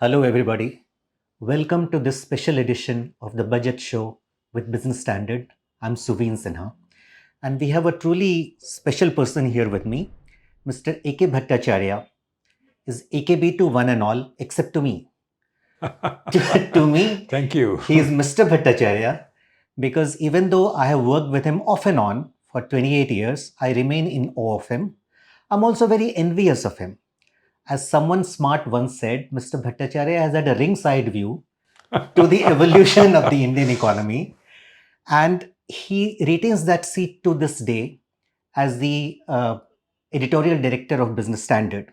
Hello, everybody. Welcome to this special edition of the Budget Show with Business Standard. I'm Suveen Sinha, and we have a truly special person here with me. Mr. A.K. Bhattacharya is AKB to one and all, except to me. To me, Thank you. he is Mr. Bhattacharya because even though I have worked with him off and on for 28 years, I remain in awe of him. I'm also very envious of him. As someone smart once said, Mr. Bhattacharya has had a ringside view to the evolution of the Indian economy, and he retains that seat to this day as the editorial director of Business Standard.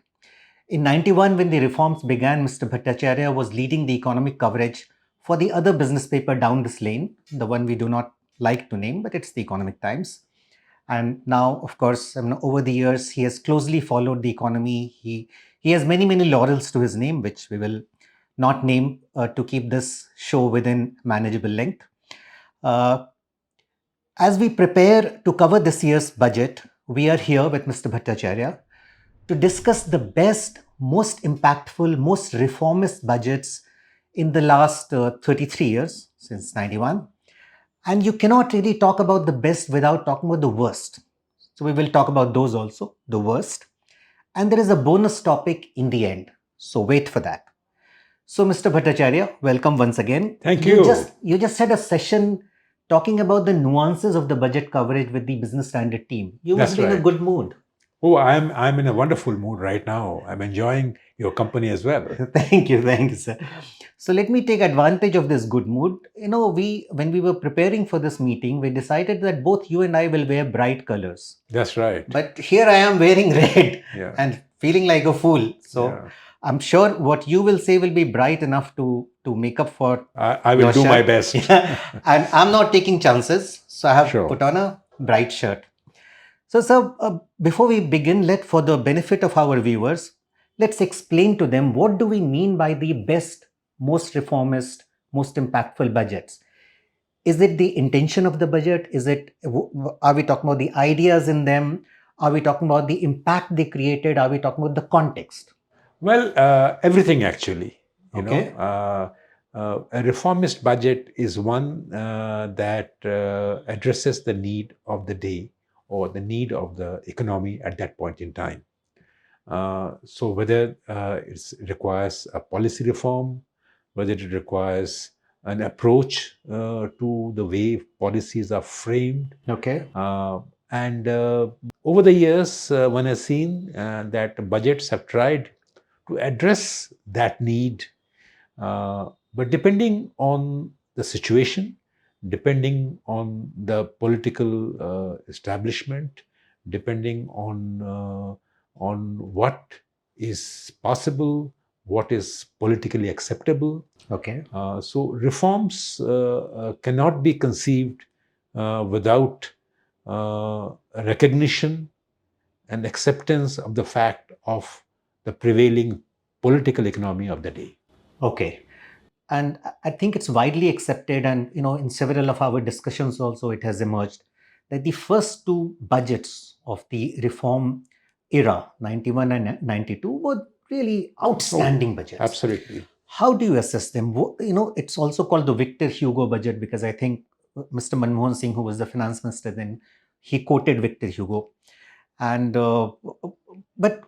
In 91, when the reforms began, Mr. Bhattacharya was leading the economic coverage for the other business paper down this lane, the one we do not like to name, but it's the Economic Times. And now, of course, over the years, he has closely followed the economy. He has many laurels to his name, which we will not name to keep this show within manageable length. Uh, as we prepare to cover this year's budget, we are here with Mr. Bhattacharya to discuss the best, most impactful, most reformist budgets in the last 33 years, since 91. And you cannot really talk about the best without talking about the worst. So we will talk about those also, the worst. And there is a bonus topic in the end. So wait for that. So, Mr. Bhattacharya, welcome once again. Thank you. You just had a session talking about the nuances of the budget coverage with the Business Standard team. You must That's be in a right. good mood. Oh, I'm in a wonderful mood right now. I'm enjoying your company as well. Thank you, sir. So let me take advantage of this good mood. When we were preparing for this meeting, we decided that both you and I will wear bright colors. That's right. But here I am wearing red Yeah. and feeling like a fool. So Yeah. I'm sure what you will say will be bright enough to make up for. I will your do my shirt. best. Yeah. And I'm not taking chances. So I have Sure. put on a bright shirt. So, sir, before we begin, for the benefit of our viewers, let's explain to them what do we mean by the best, most reformist, most impactful budgets. Is it the intention of the budget? Are we talking about the ideas in them? Are we talking about the impact they created? Are we talking about the context? Well, everything actually. Okay. A reformist budget is one that addresses the need of the day or the need of the economy at that point in time. So whether it requires a policy reform, whether it requires an approach to the way policies are framed. Okay. And over the years, one has seen that budgets have tried to address that need. But depending on the situation, depending on the political establishment, depending on what is possible, what is politically acceptable. Okay. So reforms cannot be conceived without recognition and acceptance of the fact of the prevailing political economy of the day. Okay. And I think it's widely accepted, and in several of our discussions also it has emerged that the first two budgets of the reform era, 91 and 92, were really outstanding budgets. Absolutely. How do you assess them? It's also called the Victor Hugo budget because I think Mr. Manmohan Singh, who was the finance minister then, he quoted Victor Hugo. And but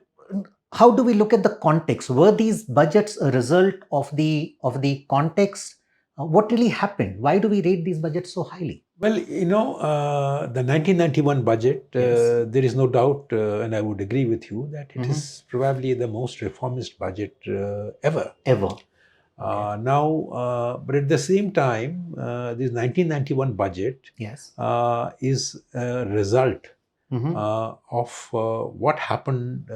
how do we look at the context? Were these budgets a result of the context? What really happened? Why do we rate these budgets so highly? Well, the 1991 budget, Yes. there is no doubt, and I would agree with you, that it is probably the most reformist budget ever. Ever. But at the same time, this 1991 budget Yes. is a result of what happened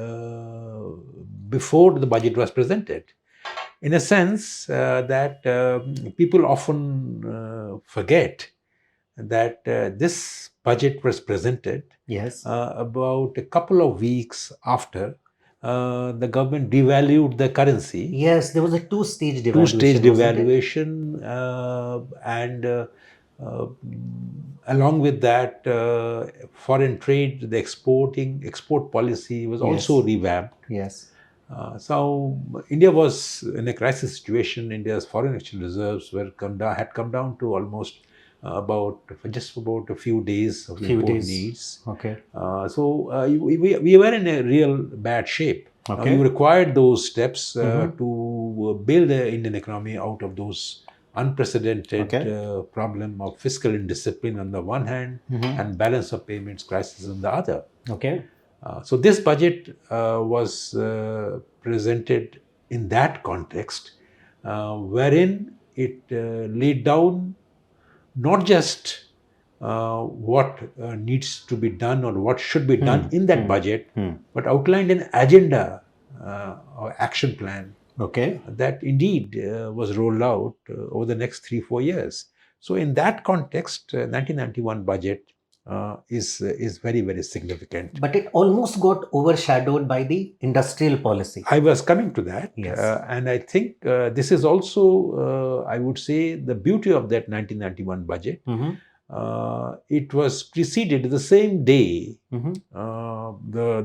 before the budget was presented. In a sense that people often forget that this budget was presented Yes. about a couple of weeks after the government devalued the currency. Yes, there was a two-stage devaluation. Two-stage wasn't it? devaluation, and along with that, foreign trade, the export policy was Yes. also revamped. Yes. So India was in a crisis situation. India's foreign exchange reserves had come down to almost just about a few days of Few import days. needs. Okay. We were in a real bad shape. Now you Okay. required those steps Mm-hmm. to build the Indian economy out of those unprecedented Okay. problem of fiscal indiscipline on the one hand Mm-hmm. and balance of payments crisis on the other. Okay. So this budget was presented in that context, wherein it laid down not just what needs to be done or what should be done Hmm. in that Hmm. budget, Hmm. but outlined an agenda or action plan Okay. that indeed was rolled out over the next 3-4 years. So in that context, 1991 budget is very very significant. But it almost got overshadowed by the industrial policy. I was coming to that, Yes. and I think this is also, I would say, the beauty of that 1991 budget. Mm-hmm. It was preceded the same day. Mm-hmm.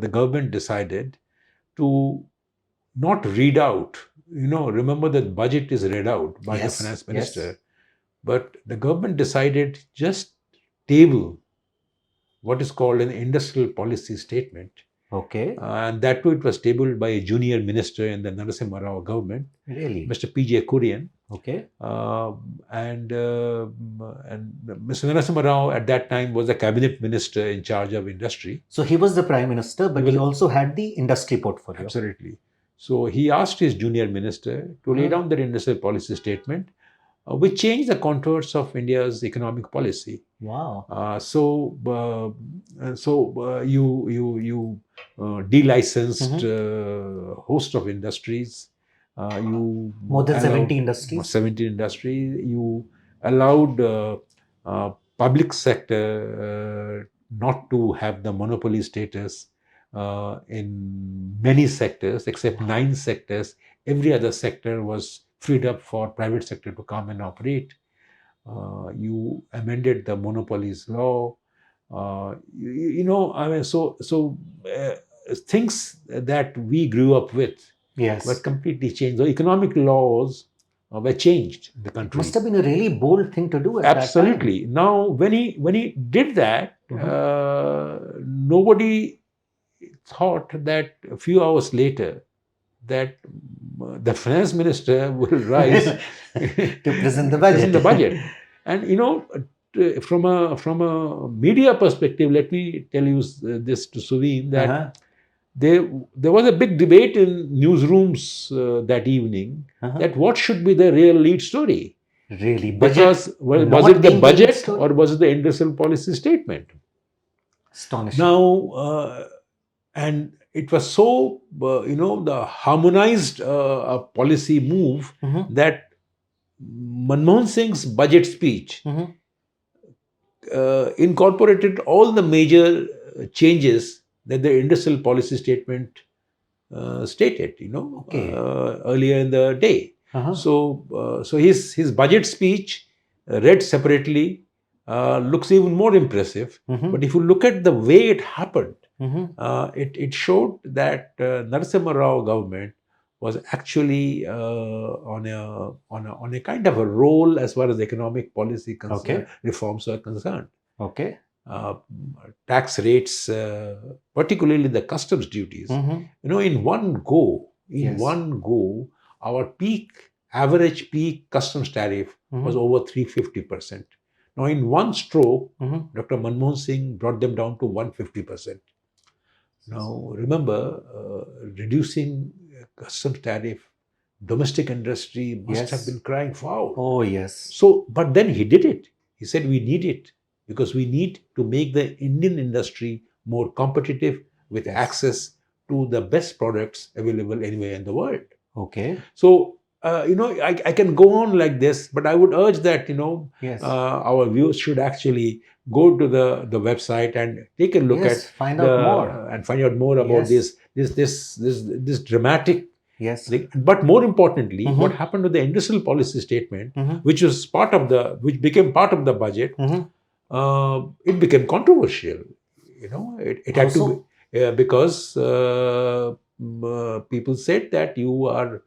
The government decided to not read out. Remember that budget is read out by the Yes. finance Yes. minister, but the government decided just table what is called an industrial policy statement. Okay. And that too, it was tabled by a junior minister in the Narasimha Rao government, Really? Mr. P.J. Kurian. Okay. And Mr. Narasimha Rao at that time was the cabinet minister in charge of industry. So he was the prime minister, but He was- he also had the industry portfolio. Absolutely. So he asked his junior minister to lay down that industrial policy statement, which changed the contours of India's economic policy. Wow. You delicensed host of industries. You More than allowed 70 industries. 70 industries. You allowed public sector not to have the monopoly status in many sectors, except 9 sectors. Every other sector was freed up for private sector to come and operate. You amended the monopolies law. I mean, things that we grew up with Yes. were completely changed. The economic laws were changed in the It country. must have been a really bold thing to do at Absolutely. Now, when he did that, nobody thought that a few hours later that the finance minister will rise to present the budget. And from a media perspective, let me tell you this to Suveen, that there was a big debate in newsrooms that evening that what should be the real lead story. Really? Because was it the budget or was it the industrial policy statement? Astonishing. Now, and it was so, the harmonized policy move that Manmohan Singh's budget speech incorporated all the major changes that the industrial policy statement stated, earlier in the day. So his budget speech read separately looks even more impressive. But if you look at the way it happened, it showed that Narasimha Rao government was actually on a kind of a roll as far as economic policy reforms are concerned. Okay. Tax rates, particularly the customs duties. In one go, our average peak customs tariff was over 350%. Now, in one stroke, Dr. Manmohan Singh brought them down to 150%. Now, remember, reducing customs tariff, domestic industry must have been crying foul. Oh, yes. So, but then he did it. He said, we need it because we need to make the Indian industry more competitive with access to the best products available anywhere in the world. Okay. So, I can go on like this, but I would urge that, our viewers should actually go to the website and take a look at find out more about this dramatic. Yes. But more importantly, what happened to the industrial policy statement, which became part of the budget, it became controversial. It had to be, because people said that you are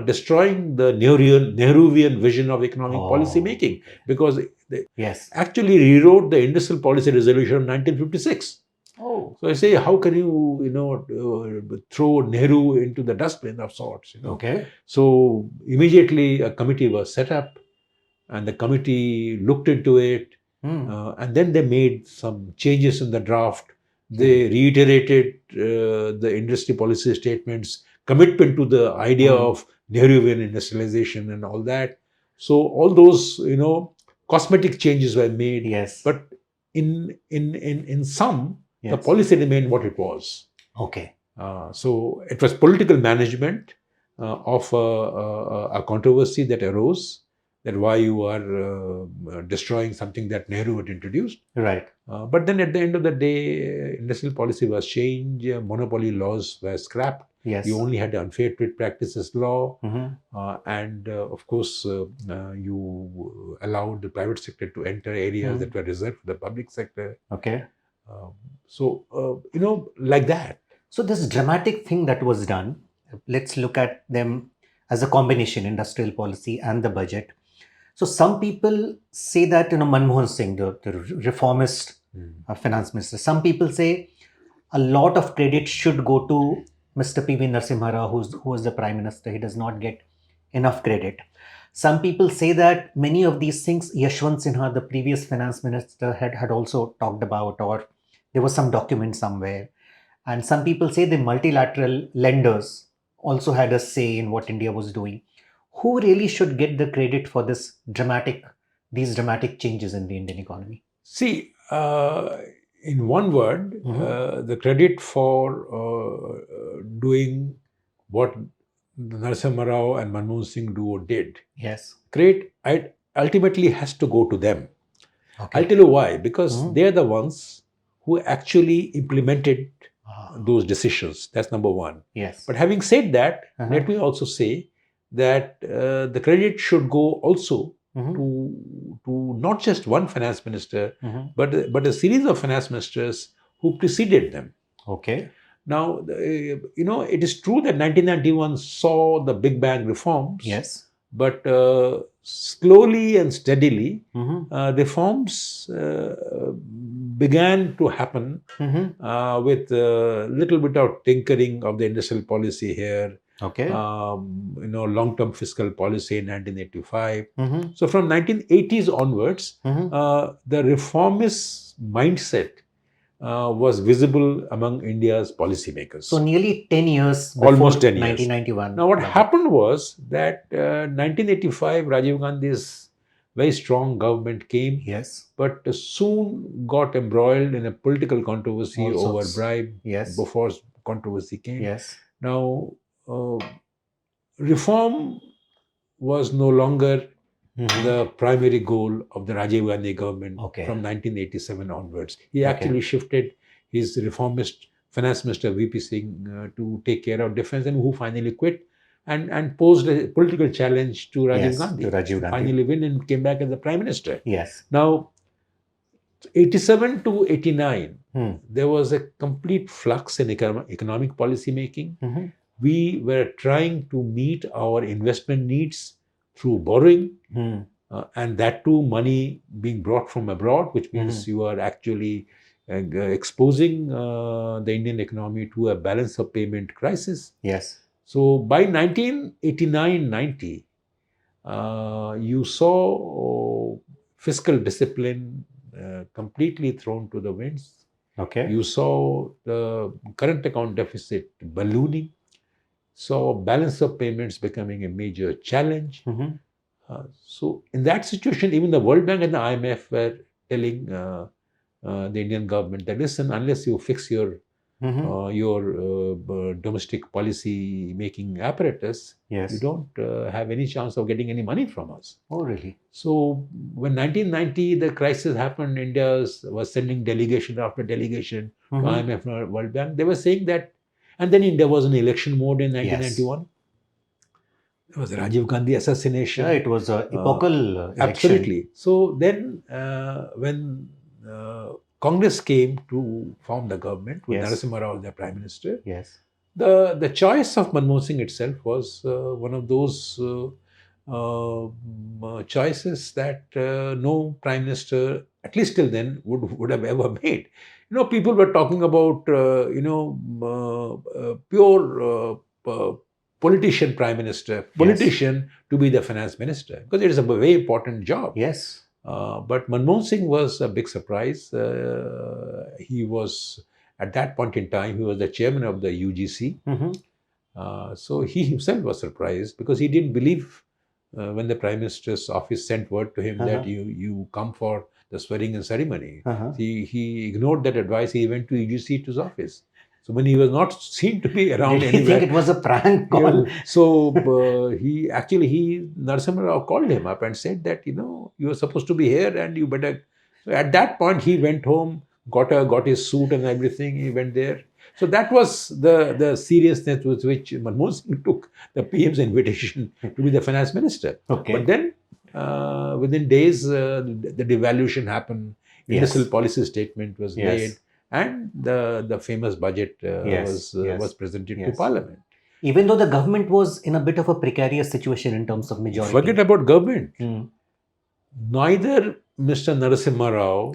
destroying the Nehruvian vision of economic policy Oh, making, okay. because they Yes. actually rewrote the Industrial Policy Resolution of 1956. Oh, So I say, how can you throw Nehru into the dustbin of sorts? okay. So immediately a committee was set up, and the committee looked into it, Hmm. and then they made some changes in the draft. Hmm. They reiterated the industry policy statements, commitment to the idea Hmm. of Nehruvian industrialization and all that. So all those cosmetic changes were made, Yes. but in sum, the Yes. policy remained what it was. Okay. So it was political management of a controversy that arose, that why you are destroying something that Nehru had introduced. Right. But then at the end of the day, industrial policy was changed, monopoly laws were scrapped. Yes. You only had the unfair trade practices law, Mm-hmm. and of course, you allowed the private sector to enter areas that were reserved for the public sector. Okay. Um, like that. So this dramatic thing that was done, let's look at them as a combination, industrial policy and the budget. So some people say that, Manmohan Singh, the reformist finance minister, some people say a lot of credit should go to Mr. P.V. Narasimha Rao, who was the prime minister. He does not get enough credit. Some people say that many of these things Yashwant Sinha, the previous finance minister, had also talked about, or there was some document somewhere. And some people say the multilateral lenders also had a say in what India was doing. Who really should get the credit for these dramatic changes in the Indian economy? See, in one word, the credit for doing what Narasimha Rao and Manmohan Singh did, Yes. ultimately has to go to them. Okay. I'll tell you why. Because Mhm. they're the ones who actually implemented Ah, those decisions. That's number one. yes. But having said that, Uh-huh. let me also say that the credit should go also Mhm. to not just one finance minister, Mhm. but a series of finance ministers who preceded them. Okay. Now, it is true that 1991 saw the Big Bang reforms, Yes. but slowly and steadily, Mhm. reforms began to happen Mhm. with a little bit of tinkering of the industrial policy here, Okay. long-term fiscal policy in 1985. Mhm. So from 1980s onwards, Mhm. the reformist mindset was visible among India's policymakers. So nearly 10 years Almost before 10 years. 1991 Now, what budget. happened was that 1985, Rajiv Gandhi's very strong government came, Yes. but soon got embroiled in a political controversy All over sorts. bribe. Yes. Bofore's controversy came. Yes. Now, reform was no longer Mhm. the primary goal of the Rajiv Gandhi government Okay. from 1987 onwards. He Okay. actually shifted his reformist finance minister VP Singh to take care of defense, and who finally quit and posed a political challenge to Rajiv Yes, Gandhi. to Rajiv Gandhi. Finally win and came back as the prime minister. Yes. Now, 87 to 89, there was a complete flux in economic policy making. Mhm. We were trying to meet our investment needs through borrowing, and that too money being brought from abroad, which means you are actually exposing the Indian economy to a balance of payment crisis. Yes. So by 1989-90, you saw fiscal discipline completely thrown to the winds. Okay. You saw the current account deficit ballooning, saw balance of payments becoming a major challenge. So in that situation, even the World Bank and the IMF were telling the Indian government that, listen, unless you fix your domestic policy making apparatus, Yes. you don't have any chance of getting any money from us. Oh, really? So when 1990 the crisis happened, India was sending delegation after delegation to IMF and World Bank. They were saying that, and then India was in election mode in 1991. Yes. It was the Rajiv Gandhi assassination. Yeah, it was an epochal election. Absolutely. So then when Congress came to form the government with Narasimha Rao as the prime minister, yes, The choice of Manmohan Singh itself was one of those choices that no prime minister, at least till then, would have ever made. People were talking about pure politician prime minister, Yes. politician to be the finance minister, because it is a very important job. Yes. But Manmohan Singh was a big surprise. He was, at that point in time, he was the chairman of the UGC. Hmm. So he himself was surprised because he didn't believe when the Prime Minister's office sent word to him that Uh-huh. you come for the swearing-in ceremony. Uh-huh. He ignored that advice. He went to UGC to his office. So when he was not seen to be around Did he think anywhere, it was a prank call? he Narasimha Rao called him up and said that you are supposed to be here and you better. So at that point he went home, got his suit and everything. He went there. So that was the seriousness with which Manmohan Singh took the PM's invitation to be the finance minister. Okay. But then within days the devaluation happened. Yes. Industrial policy statement was Yes. made, and the famous budget Yes. Yes. was presented to Yes. Parliament. Even though the government was in a bit of a precarious situation in terms of majority. Forget about government. Mm. Neither Mr. Narasimha Rao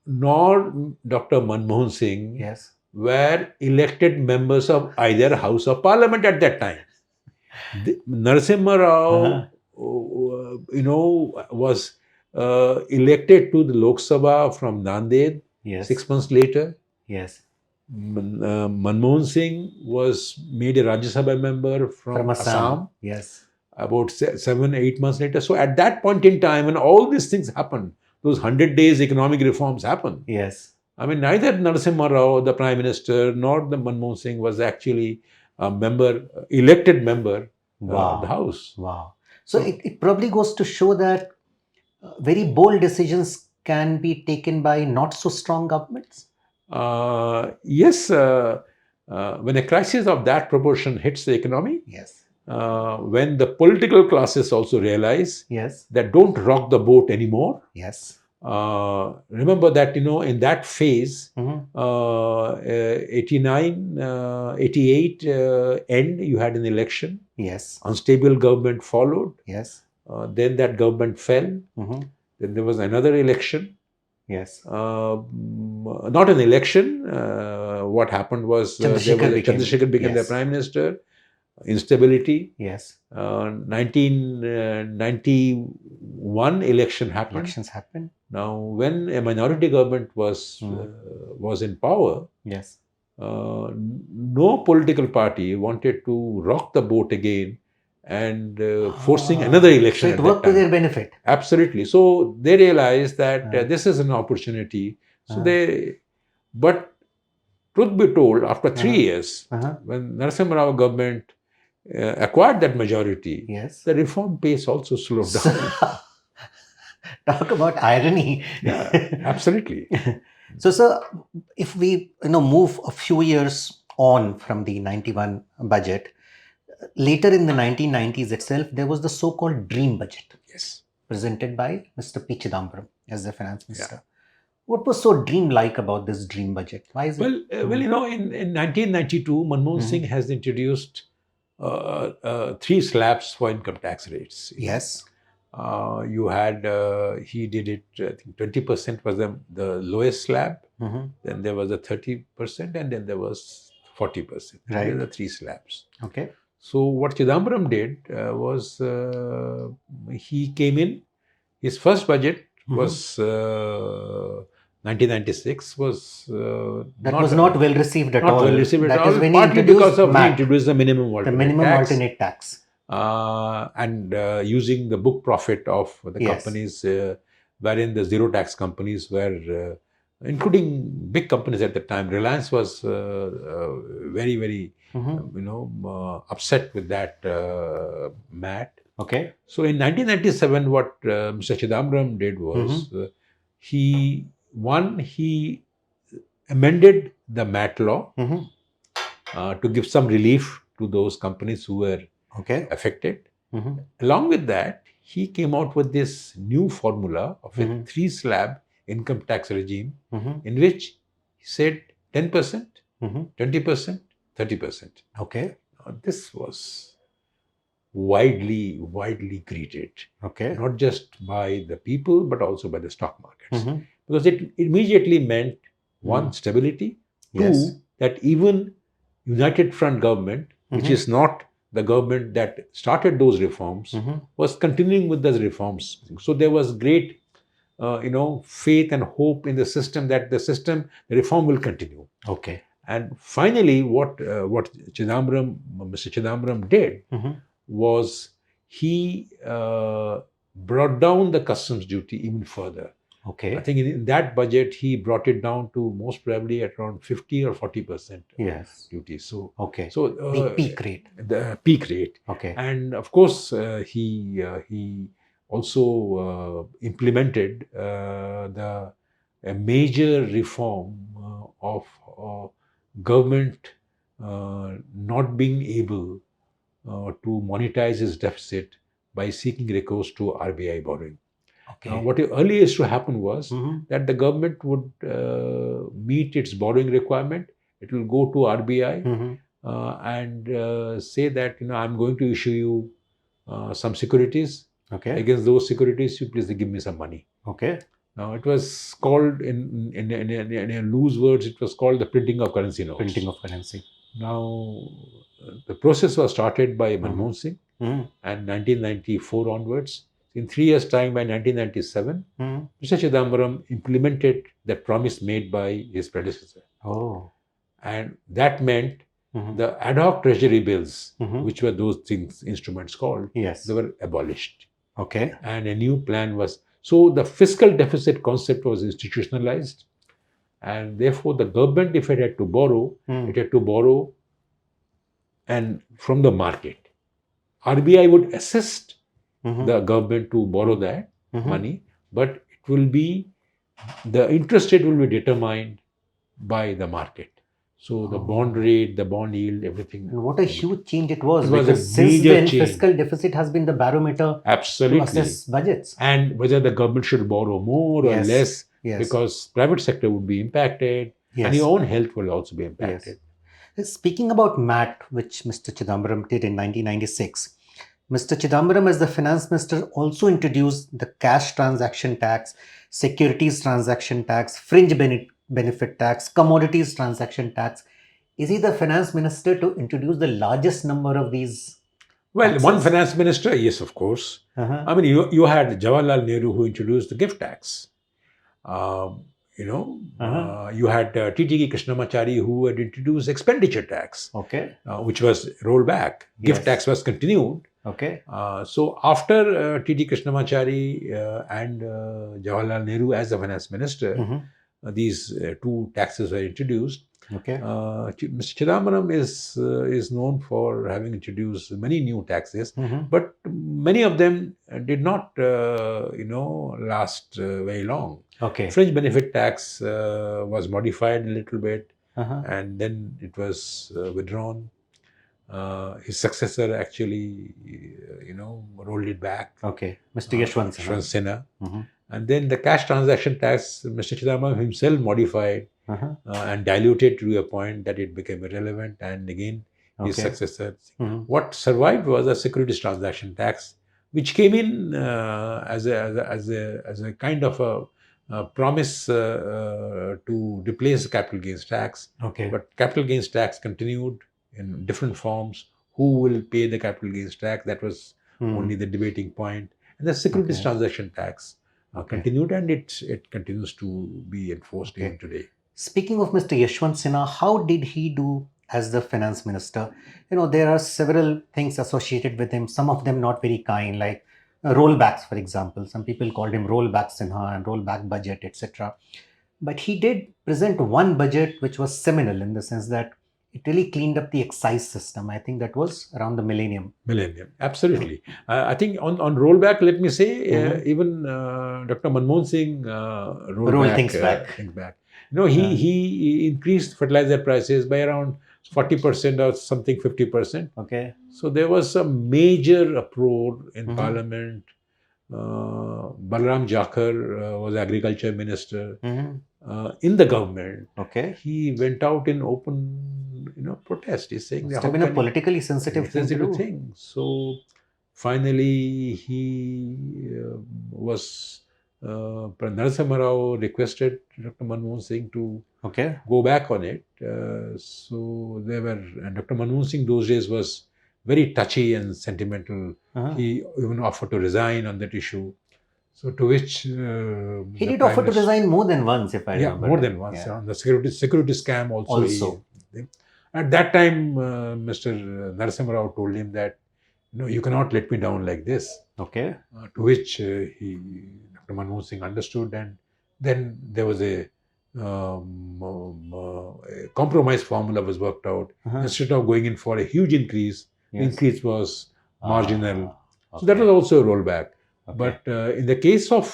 nor Dr. Manmohan Singh Yes. were elected members of either House of Parliament at that time. Narasimha Rao, was elected to the Lok Sabha from Nanded. Yes. 6 months later. Yes. Manmohan Singh was made a Rajya Sabha member from Assam. Yes. About 7-8 months later. So at that point in time, when all these things happened, those 100 days economic reforms happened. Yes. I mean, neither Narasimha Rao, the Prime Minister, nor the Manmohan Singh was actually a member, elected member of the House. Wow. So it probably goes to show that very bold decisions can be taken by not so strong governments. Yes, when a crisis of that proportion hits the economy, Yes. When the political classes also realize Yes. that don't rock the boat anymore. Yes. Remember that, in that phase, Mhm. 89, 88 end, you had an election. Yes. Unstable government followed. Yes. Then that government fell. Mhm. Then there was another election. Yes. Not an election. What happened was Chandrasekhar became the Yes. Prime Minister. Instability. Yes. 1991 election happened. Elections happen. Now, when a minority government was in power, Yes. no political party wanted to rock the boat again and forcing another election. So it worked to their benefit. Absolutely. So they realized that this is an opportunity. So but truth be told, after 3 years, when Narasimha Rao government acquired that majority, Yes. the reform pace also slowed down. Talk about irony. Yeah, absolutely. So, sir, if we move a few years on from the 91 budget, later in the 1990s itself, there was the so-called dream budget. Yes. Presented by Mr. P. Chidambaram as the finance minister. Yeah. What was so dream-like about this dream budget? Why is it? Well, in 1992, Manmohan Singh has introduced 3 slabs for income tax rates. Yes. You had, he did it, I think 20% was the lowest slab, then there was a 30%, and then there was 40%. Right. These are the 3 slabs. Okay. So what Chidambaram did was, he came in, his first budget was 1996, was that was not well received at all. Not well received at all. That is when partly because of MAT, he introduced the minimum alternate tax. And using the book profit of the companies, wherein the zero tax companies were, including big companies at the time. Reliance was very, very, upset with that MAT. Okay. So in 1997, what Mr. Chidambaram did was he amended the MAT law to give some relief to those companies who were affected. Along with that, he came out with this new formula of a 3-slab income tax regime in which he said 10%, 20%, 30%. Okay. This was widely greeted, Okay. not just by the people, but also by the stock markets. Mhm. Because it immediately meant, one, stability, Yes. two, that even United Front government, which Mhm. is not the government that started those reforms, Mhm. was continuing with those reforms. So there was great, faith and hope in the system that the reform will continue. Okay. And finally, what Mr. Chidambaram did Mhm. was he brought down the customs duty even further. I Okay. think in that budget, he brought it down to most probably at around 50 or 40% Yes. duty. So, Okay. so The peak rate. the peak rate, Okay. and of course, he also implemented the a major reform of government not being able to monetize its deficit by seeking recourse to RBI borrowing. Now, Okay. what earlier used to happen was Mhm. that the government would meet its borrowing requirement. It will go to RBI Mhm. and say that I'm going to issue you some securities. Okay. Against those securities, you please give me some money. Okay. Now, it was called in a loose words, it was called the printing of currency Printing notes. of currency. Now, the process was started by Mhm. Manmohan Singh, Mhm. and 1994 onwards. In 3 years' time, by 1997, Mhm. Mr. Chidambaram implemented that promise made by his predecessor. Oh. And that meant Mhm. the ad hoc treasury bills, Mhm. which were those things, instruments called, they Yes. were abolished. Okay. And a new plan was. So the fiscal deficit concept was institutionalized. And therefore, the government, if it had to borrow, it Mhm. had to borrow and from the market. RBI would assist Mhm. the government to borrow that Mhm. money, but it will be the interest rate will be determined by the market. So the bond Oh. rate, the bond yield, everything. And what a huge change it was, It was a because since major then change. fiscal deficit has been the barometer to Absolutely. assess budgets. And whether the government should borrow more or Yes. less, Yes. because private sector would be impacted and Yes. your own health will also be Yes. impacted. Speaking about MAT, which Mr. Chidambaram did in 1996, Mr. Chidambaram, as the finance minister, also introduced the cash transaction tax, securities transaction tax, fringe benefit tax, commodities transaction tax. Is he the finance minister to introduce the largest number of these Well, one taxes? finance minister, yes, of course. Uh-huh. I mean, you had Jawaharlal Nehru who introduced the gift tax. Um, Uh-huh. you had T.T.K. Krishnamachari who had introduced expenditure tax, Okay. which was rolled back. Gift Yes. tax was continued. Okay. So after T.T. Krishnamachari and Jawaharlal Nehru as the finance minister, Mhm. these two taxes were introduced. Okay. Mr. Chidambaram is known for having introduced many new taxes, Mhm. but many of them did not, last very long. Okay. Fringe benefit tax was modified a little bit, Uh-huh. and then it was withdrawn. His successor actually, rolled it back, Okay. Mr. Yashwant Sinha. Yashwant Sinha. Mhm. And then the cash transaction tax, Mr. Chidambaram himself modified Uh-huh. and diluted to a point that it became irrelevant. And again, his Okay. successor. Mhm. What survived was a securities transaction tax, which came in as a kind of a promise to replace capital gains tax. Okay. But capital gains tax continued in different forms. Who will pay the capital gains tax? That was Hmm. only the debating point. And the securities Okay. transaction tax Okay. continued, and it continues to be enforced Okay. even today. Speaking of Mr. Yashwant Sinha, how did he do as the finance minister? There are several things associated with him, some of them not very kind, like rollbacks, for example. Some people called him rollback Sinha and rollback budget, etc. But he did present one budget which was seminal in the sense that it really cleaned up the excise system. I think that was around the millennium. Millennium, absolutely. I think on rollback, let me say, Mhm. even Dr. Manmohan Singh rolled Roll back things back. things back. He increased fertilizer prices by around 40% or something, 50%. Okay. So there was a major uproar in Mhm. Parliament. Balram Jakhar was agriculture minister Mhm. in the government. Okay. He went out in open, protest. He's saying, Must how have been a can you, politically sensitive thing to sensitive do. thing. So finally, he was Narasimha Rao requested Dr. Manmohan Singh to Okay. go back on it. So they were, and Dr. Manmohan Singh those days was very touchy and sentimental. Uh-huh. He even offered to resign on that issue. So to which He the did Prime offer to Minister, resign more than once, if I yeah, remember more right. than once, Yeah. on the security scam also. Also. At that time, Mr. Narasimha Rao told him that, no, you cannot let me down like this. Okay. To which Dr. Manmohan Singh understood, and then there was a compromise formula was worked out. Uh-huh. Instead of going in for a huge increase, the Yes. increase was marginal. So that Okay. was also a rollback. Okay. But in the case of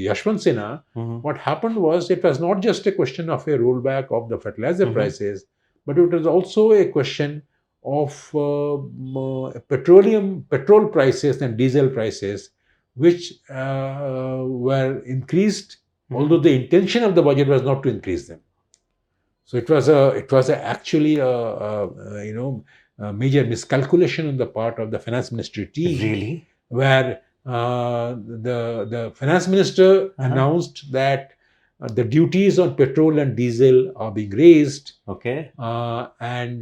Yashwant Sinha, Mhm. what happened was it was not just a question of a rollback of the fertilizer Mhm. prices, but it was also a question of petrol prices and diesel prices, which were increased, Mhm. although the intention of the budget was not to increase them. So it was actually a major miscalculation on the part of the finance ministry team, Really? where the finance minister announced that the duties on petrol and diesel are being raised, Okay. and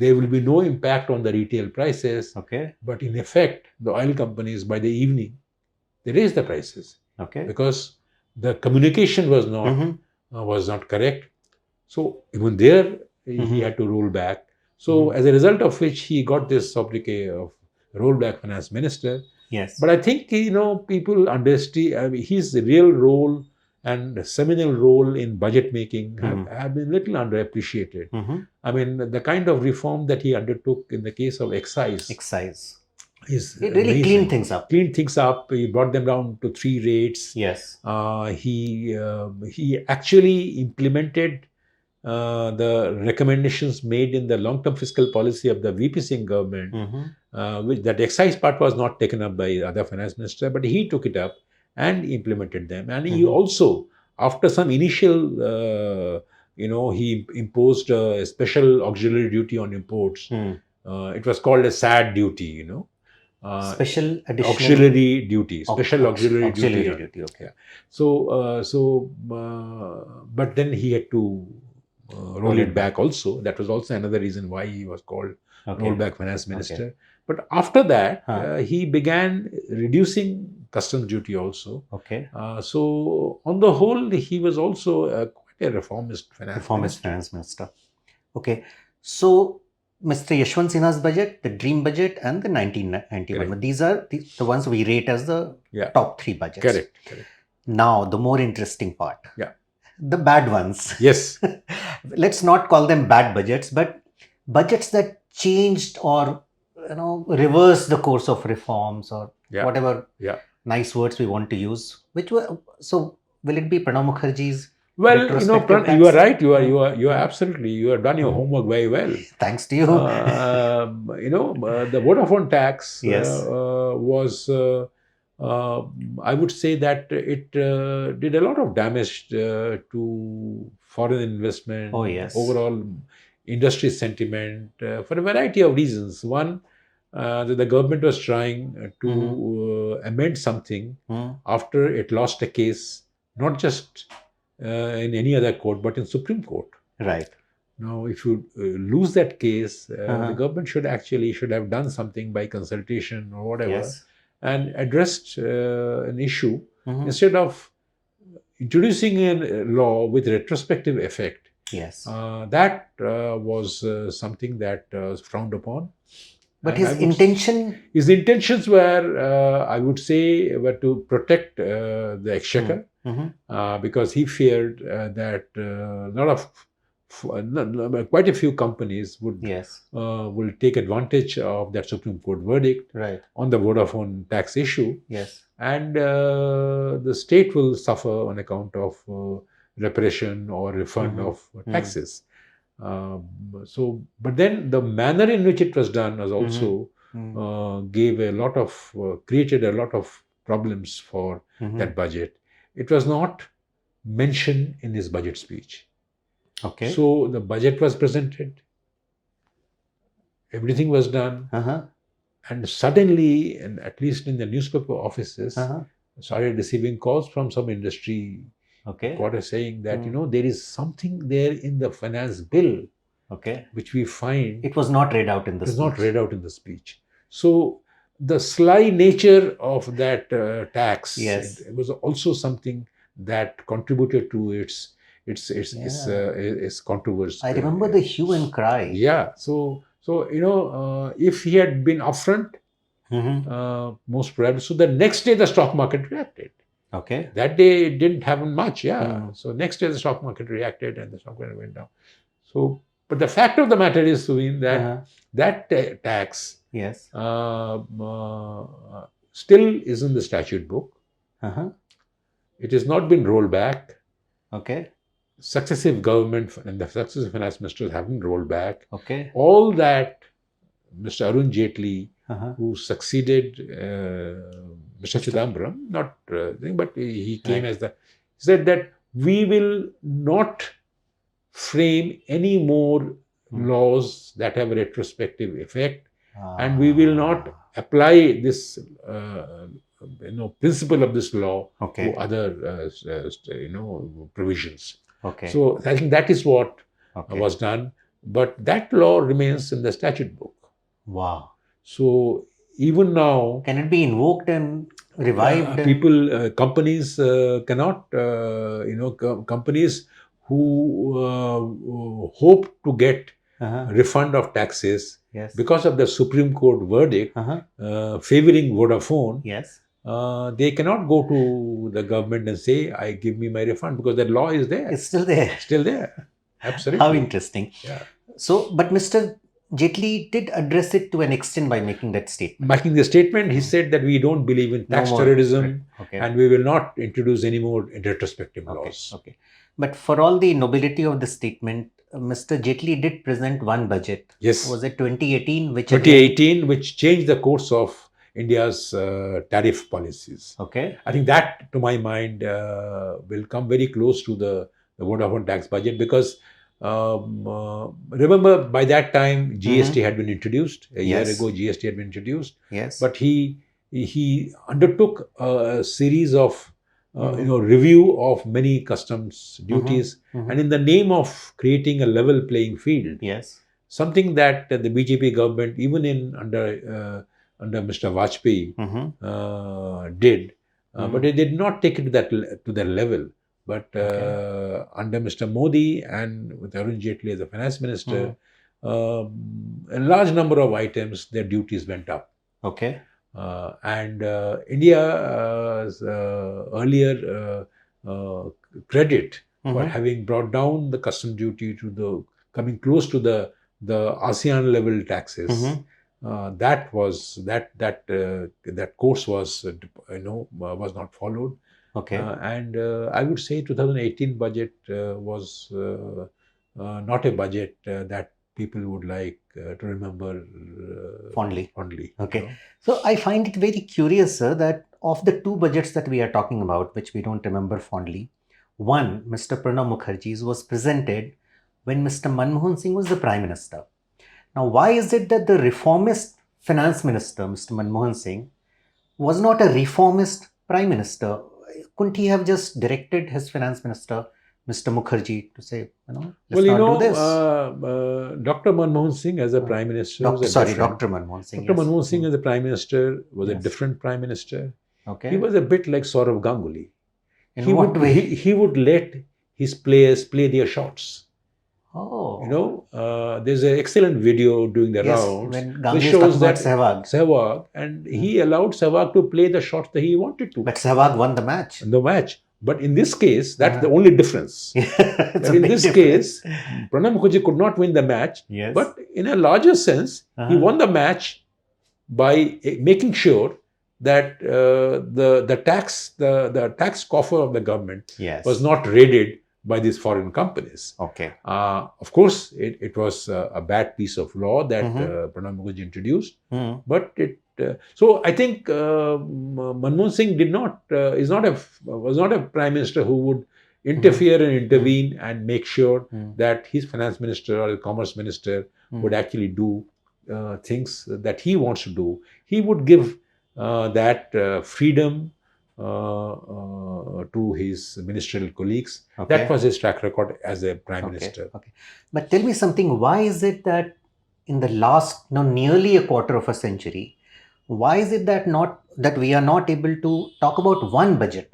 there will be no impact on the retail prices. Okay. But in effect, the oil companies, by the evening, they raised the prices Okay. because the communication was not Mhm. correct. So even there, he Mhm. had to roll back. So as a result of which, he got this sobriquet of rollback finance minister. Yes. But I think, people underestimate, I mean, his real role and seminal role in budget making have been little underappreciated. Mhm. I mean, the kind of reform that he undertook in the case of excise Excise. is It really amazing. cleaned things up. Cleaned things up. He brought them down to 3 rates. Yes. He actually implemented the recommendations made in the long-term fiscal policy of the VP Singh government, which that excise part was not taken up by other finance minister, but he took it up and implemented them. And he also, after some initial, he imposed a special auxiliary duty on imports. It was called a SAD duty, Special additional auxiliary duty, special auxiliary duty. Okay. Yeah. So, but then he had to roll it back also. That was also another reason why he was called rollback finance minister. Okay. But after that, he began reducing customs duty also. Okay. So on the whole, he was also quite a reformist finance minister. Okay. So Mr. Yashwant Sinha's budget, the dream budget, and the 1991. Correct. These are the ones we rate as the top 3 budgets. Correct. Now, the more interesting part. Yeah. The bad ones. Yes. Let's not call them bad budgets, but budgets that changed or reversed the course of reforms or whatever nice words we want to use. So will it be Pranab Mukherjee's? Well, you are right. You are absolutely. You have done your homework very well. Thanks to you. The Vodafone tax was. I would say that it did a lot of damage to foreign investment. Oh yes. Overall industry sentiment for a variety of reasons. One, the government was trying to amend something after it lost a case, not just in any other court, but in Supreme Court. Right. Now, if you lose that case, the government should have done something by consultation or whatever, and addressed an issue instead of introducing a law with retrospective effect. Yes. That was something that was frowned upon. But his intentions were, I would say, were to protect the exchequer. Because he feared that quite a few companies will take advantage of that Supreme Court verdict on the Vodafone tax issue. Yes. And the state will suffer on account of repression or refund of taxes. But then the manner in which it was done was also created a lot of problems for that budget. It was not mentioned in his budget speech. Okay. So the budget was presented, everything was done, Uh-huh. and suddenly, and at least in the newspaper offices, Uh-huh. started receiving calls from some industry Okay. quarter saying that there is something there in the finance bill Okay. which we find It was not read out in the it is not speech. read out in the speech. So the sly nature of that tax, Yes. it was also something that contributed to its controversy. I remember the hue and cry. Yeah. So if he had been upfront, Mm-hmm. most probably. So the next day the stock market reacted. Okay. That day it didn't happen much. Yeah. Mm. So next day the stock market reacted and the stock market went down. So, but the fact of the matter is, Suveen, that Uh-huh. that tax Yes. still is in the statute book. Uh-huh. It has not been rolled back. Okay. Successive government and the successive finance ministers haven't rolled back. Okay. All that Mr. Arun Jaitley, Uh-huh. who succeeded Mr. Chidambaram, not but he came Right. as the said that we will not frame any more laws that have a retrospective effect, and we will not apply this principle of this law Okay. to other provisions. Okay. So I think that is what Okay. was done, but that law remains in the statute book. Wow. So even now, Can it be invoked and revived? companies cannot, companies who hope to get Uh-huh. refund of taxes Yes. because of the Supreme Court verdict Uh-huh. favoring Vodafone, Yes. they cannot go to the government and say, "I give me my refund," because that law is there, It's still there. still there. Absolutely. How interesting. Yeah. So, but Mr. Jaitley did address it to an extent by making that statement. Making the statement, he said that we don't believe in tax No more. terrorism, Okay. and we will not introduce any more retrospective laws. Okay. But for all the nobility of the statement, Mr. Jaitley did present one budget. Yes. Was it 2018? Which 2018, which changed the course of India's tariff policies. Okay. I think that, to my mind, will come very close to the Vodafone tax budget, because remember, by that time GST had been introduced. A year ago, GST had been introduced. Yes. But he undertook a series of review of many customs duties, and in the name of creating a level playing field. Yes. Something that the BJP government, even under Mr. Vajpayee, did, but they did not take it to that level. But under Mr. Modi and with Arun Jaitley as the finance minister, a large number of items, their duties went up. Okay. And India's earlier credit for having brought down the custom duty to the coming close to the ASEAN level taxes. That course was was not followed. Okay. And I would say 2018 budget was not a budget that people would like to remember fondly. Okay. So I find it very curious, sir, that of the two budgets that we are talking about, which we don't remember fondly, one, Mr. Pranab Mukherjee's, was presented when Mr. Manmohan Singh was the Prime Minister. Now, why is it that the reformist finance minister, Mr. Manmohan Singh, was not a reformist Prime Minister? Couldn't he have just directed his finance minister, Mr. Mukherjee, to say, let's not do this? Dr. Manmohan Singh as a Prime Minister Dr. Manmohan Singh. Dr. Manmohan Singh as a Prime Minister was a different Prime Minister. Okay. He was a bit like Saurav Ganguly. In what way? He would let his players play their shots. Oh. There's an excellent video doing the rounds. When Ganguly shows that Sehwag, and he allowed Sehwag to play the shots that he wanted to. But Sehwag won the match. But in this case, that's the only difference. But in this case, Pranab Mukherjee could not win the match. Yes. But in a larger sense, he won the match by making sure that the tax coffer of the government was not raided by these foreign companies. Okay. Of course, it was a bad piece of law that Pranab Mukherjee introduced. But so I think Manmohan Singh was not a prime minister who would interfere and intervene and make sure Mm. that his finance minister or the commerce minister Mm. would actually do things that he wants to do. He would give that freedom to his ministerial colleagues. That Okay. was his track record as a prime Okay. minister. Okay. But tell me something. Why is it that in the last, nearly a quarter of a century, why is it that we are not able to talk about one budget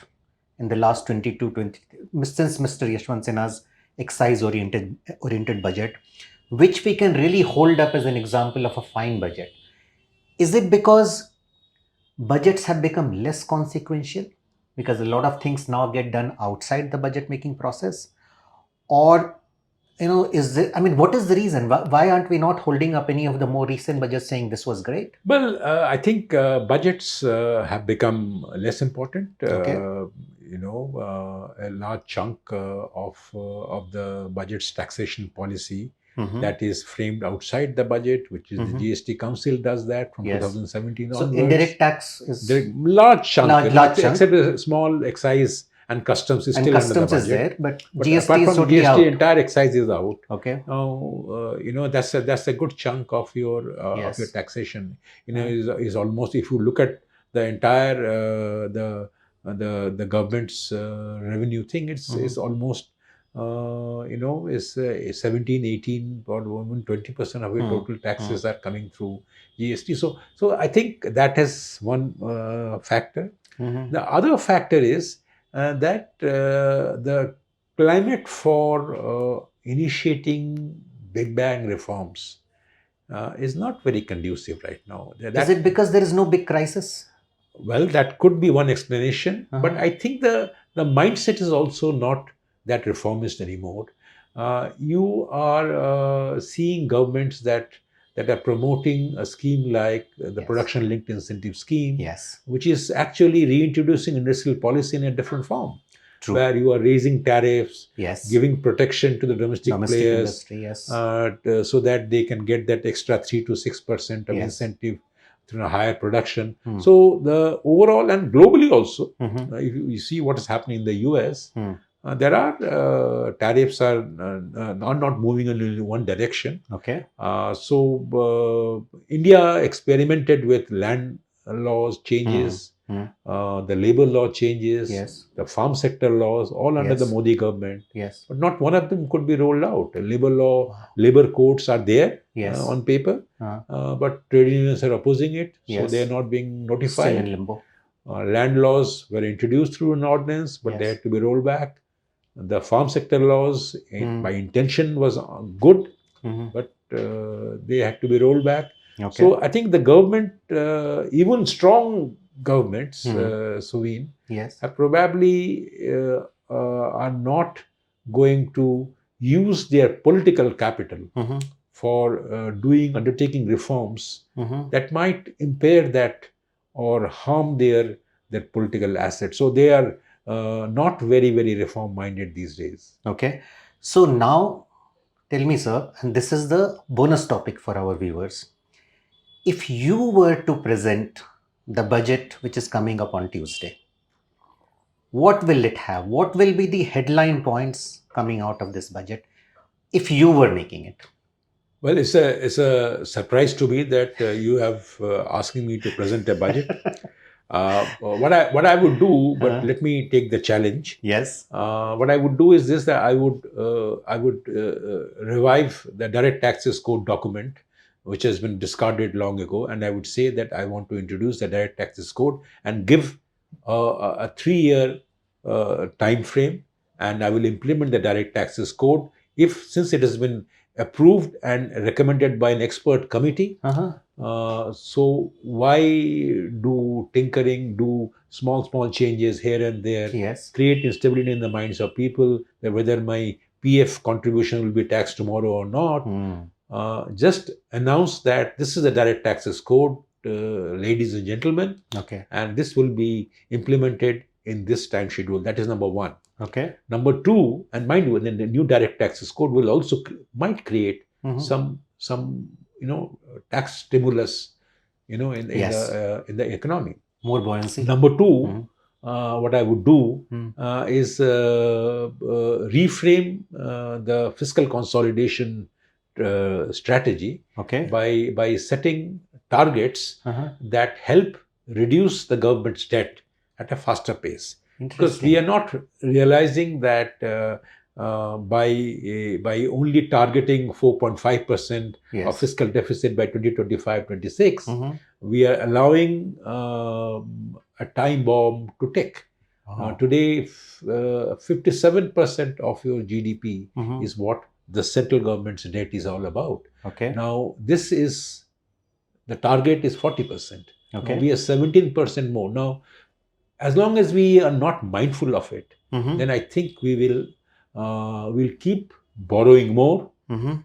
in the last 22 20 since Mr. Yashwant Sinha's excise oriented budget, which we can really hold up as an example of a fine budget? Is it because budgets have become less consequential because a lot of things now get done outside the budget making process? Or, is it, I mean, what is the reason? Why aren't we not holding up any of the more recent budgets saying this was great? Well, I think budgets have become less important. Okay. A large chunk of the budget's taxation policy Mm-hmm. that is framed outside the budget, which is the Mm-hmm. GST Council does that from Yes. 2017 So onwards. indirect tax is Large chunk, large chunk. except a small excise and customs is and still under the customs is budget. there, but But GST apart is from totally GST, out. entire excise is out. Okay. Now, that's a good chunk of your Yes. taxation. Is almost, if you look at the entire the government's revenue thing, it's almost is 17, 18 or even 20% of your total taxes are coming through GST. So I think that is one factor. Mm-hmm. The other factor is that the climate for initiating big bang reforms is not very conducive right now. Is it because there is no big crisis? Well, that could be one explanation, but I think the mindset is also not that reformist anymore. You are seeing governments that are promoting a scheme like the Yes. production linked incentive scheme, Yes. which is actually reintroducing industrial policy in a different form. True. Where you are raising tariffs, Yes. giving protection to the domestic players, industry, yes. So that they can get that extra 3 to 6% of Yes. incentive through a higher production. Hmm. So the overall and globally also, Mhm. if you see what is happening in the US, Hmm. there are tariffs are not moving in one direction. Okay. So India experimented with land laws changes, the labor law changes, Yes. the farm sector laws, all under the Yes. Modi government. Yes. But not one of them could be rolled out. Labor law, labor codes are there Yes. on paper, Uh, but trade unions are opposing it, so Yes. they are not being Still notified. in limbo. Land laws were introduced through an ordinance, but they Yes. had to be rolled back. The farm sector laws, Hmm. by intention, was good, Mhm. but they had to be rolled back. Okay. So I think the government, even strong governments, Suveen, Yes. have probably are not going to use their political capital Mhm. for undertaking reforms Mhm. that might impair that or harm their political assets. So they are not very, very reform minded these days. Okay. So now tell me, sir, and this is the bonus topic for our viewers. If you were to present the budget which is coming up on Tuesday, what will it have? What will be the headline points coming out of this budget if you were making it? Well, it's a surprise to me that you have asking me to present a budget. What I would do, but let me take the challenge. Yes. What I would do is this: that I would revive the direct taxes code document, which has been discarded long ago, and I would say that I want to introduce the direct taxes code and give a 3-year time frame, and I will implement the direct taxes code since it has been approved and recommended by an expert committee. So why do tinkering, do small changes here and there, Yes. create instability in the minds of people, that whether my PF contribution will be taxed tomorrow or not? Just announce that this is the direct taxes code, ladies and gentlemen, Okay. and this will be implemented in this time schedule. That is number one. Okay. Number two, and mind you, then the new direct taxes code will also might create some tax stimulus, in Yes. the economy. More buoyancy. Number two, what I would do Hmm. is reframe the fiscal consolidation strategy Okay. by setting targets Uh-huh. that help reduce the government's debt at a faster pace. Because we Interesting. are not realizing that by only targeting 4.5% of Yes. fiscal deficit by 2025-26, Mm-hmm. we are allowing a time bomb to tick. Oh. Today, 57% of your GDP Mm-hmm. is what the central government's debt is all about. Okay. Now, this is the target is 40%. Now, Okay. we are 17% more. Now, as long as we are not mindful of it, Mm-hmm. then I think will keep borrowing more. Mm-hmm.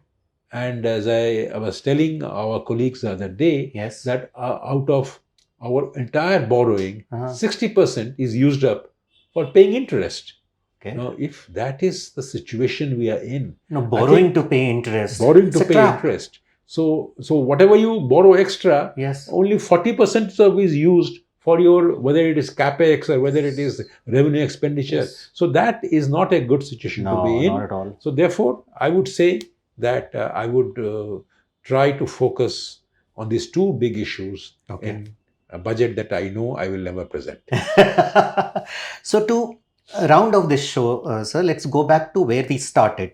And as I was telling our colleagues the other day, Yes. that out of our entire borrowing, Uh-huh. 60% is used up for paying interest. Okay. Now, if that is the situation we are in, No, I borrowing think to pay interest. borrowing It's to a pay trap. interest. So whatever you borrow extra, Yes. only 40% of is used for your, whether it is capex or whether it is revenue expenditure. Yes. So that is not a good situation to No, be not in. at all. So therefore, I would say that I would try to focus on these two big issues Okay. in a budget that I know I will never present. So to round off this show, sir, let's go back to where we started.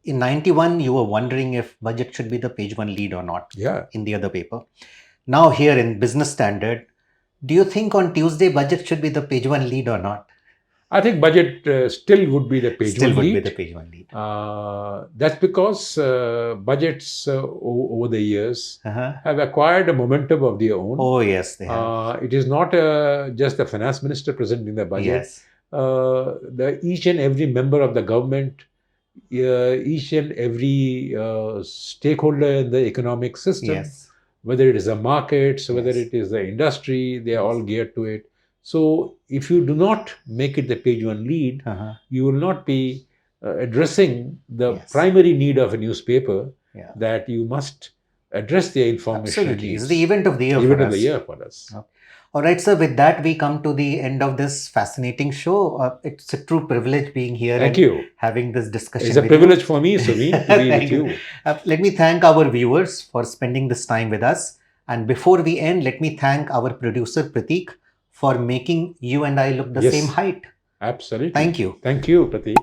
In 91, you were wondering if budget should be the page one lead or not Yeah. in the other paper. Now here in Business Standard, do you think on Tuesday budget should be the page one lead or not? I think budget still would be the page Still one would be lead. the page one lead. That's because budgets over the years Uh-huh. have acquired a momentum of their own. Oh, yes, they have. It is not just the finance minister presenting the budget. Yes. Each and every member of the government, each and every stakeholder in the economic system, Yes. whether it is the markets, whether Yes. it is the industry, they are Yes. all geared to it. So if you do not make it the page one lead, Uh-huh. you will not be addressing the Yes. primary need of a newspaper, Yeah. that you must address their information Absolutely. It's needs. the event of the year Event for of the us. year for us. Okay. All right, sir. With that, we come to the end of this fascinating show. It's a true privilege being here Thank and you. having this discussion. It's a with privilege you. for me, Sumit, to be Thank with you. you. Let me thank our viewers for spending this time with us. And before we end, let me thank our producer Pratik for making you and I look the Yes. same height. Absolutely. Thank you. Thank you, Pratik.